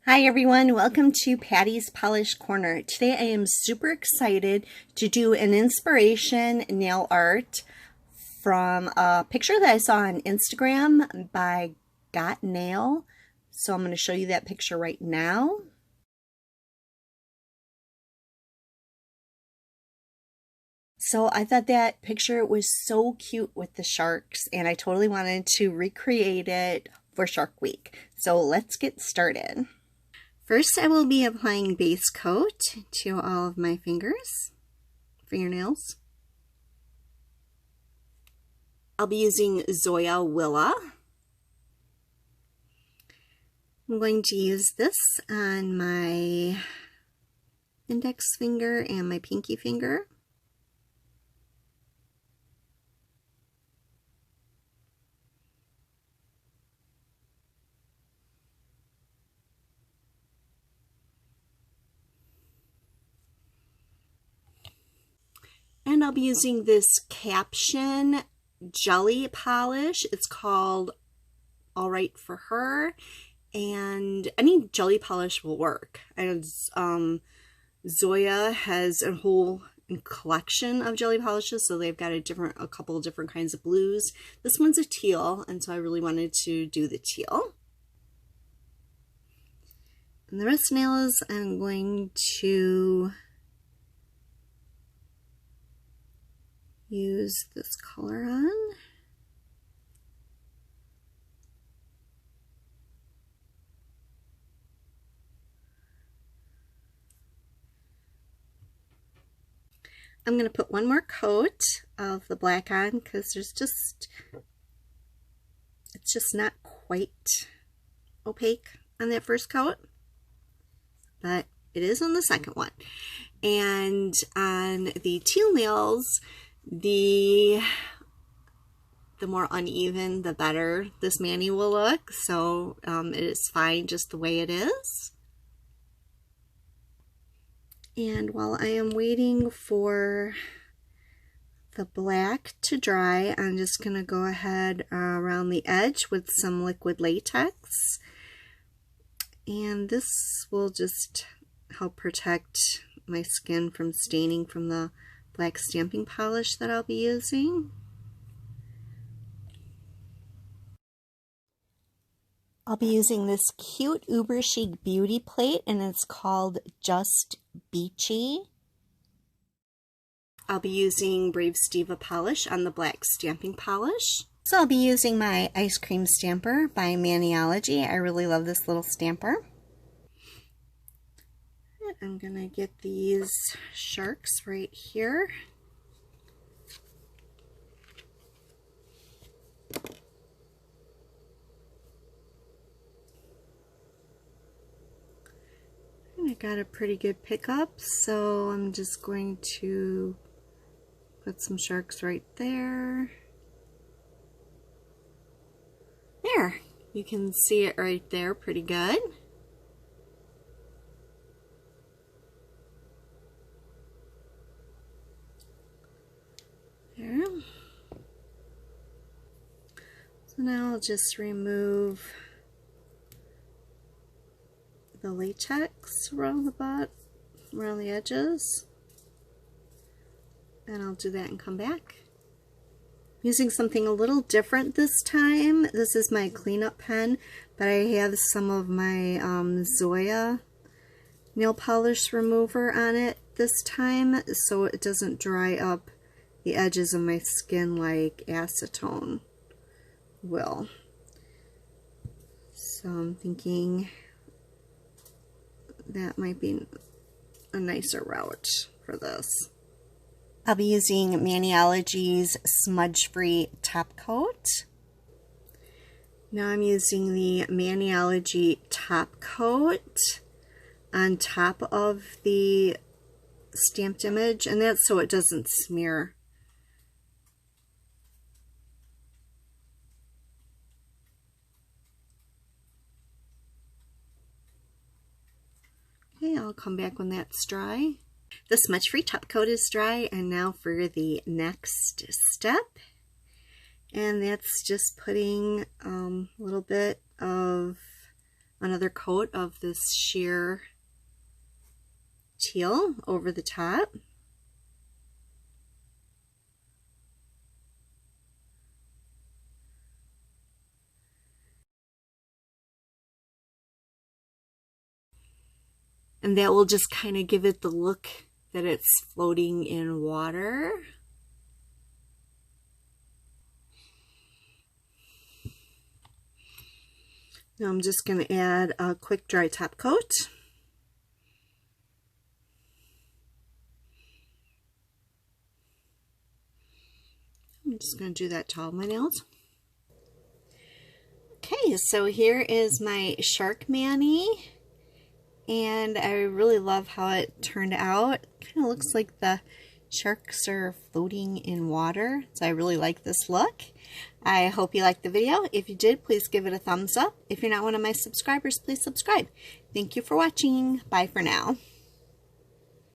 Hi everyone, welcome to Patty's Polish Corner. Today I am super excited to do an inspiration nail art from a picture that I saw on Instagram by Got Nail. So I'm going to show you that picture right now. So I thought that picture was so cute with the sharks and I totally wanted to recreate it for Shark Week. So let's get started. First, I will be applying base coat to all of my fingernails. I'll be using Willa. I'm going to use this on my index finger and my pinky finger. And I'll be using this Caption jelly polish. It's called All Right for Her, and any jelly polish will work. And Zoya has a whole collection of jelly polishes, so they've got a couple of different kinds of blues. This one's a teal, and so I really wanted to do the teal. And the rest of the nails I'm going to use this color on. I'm going to put one more coat of the black on because it's just not quite opaque on that first coat, but it is on the second one. And on the teal nails, the more uneven, the better this mani will look. So it is fine just the way it is. And while I am waiting for the black to dry, I'm just going to go ahead around the edge with some liquid latex. And this will just help protect my skin from staining from the black stamping polish that I'll be using. I'll be using this cute Uber Chic beauty plate, and it's called Just Beachy. I'll be using Brave Steva polish on the black stamping polish. So I'll be using my ice cream stamper by Maniology. I really love this little stamper. I'm gonna get these sharks right here. And I got a pretty good pickup, so I'm just going to put some sharks right there. There, you can see it right there pretty good. There. So now I'll just remove the latex around the edges, and I'll do that and come back. Using something a little different this time. This is my cleanup pen, but I have some of my Zoya nail polish remover on it this time, so it doesn't dry up the edges of my skin like acetone will. So I'm thinking that might be a nicer route for this. I'll be using Maniology's smudge-free top coat. Now I'm using the Maniology top coat on top of the stamped image, and that's so it doesn't smear. Okay, I'll come back when that's dry. The smudge-free top coat is dry, and now for the next step. And that's just putting a little bit of another coat of this sheer teal over the top. And that will just kind of give it the look that it's floating in water. Now I'm just going to add a quick dry top coat. I'm just going to do that to all my nails. Okay, so here is my shark mani. And I really love how it turned out. Kind of looks like the sharks are floating in water. So I really like this look. I hope you liked the video. If you did, please give it a thumbs up. If you're not one of my subscribers, please subscribe. Thank you for watching. Bye for now.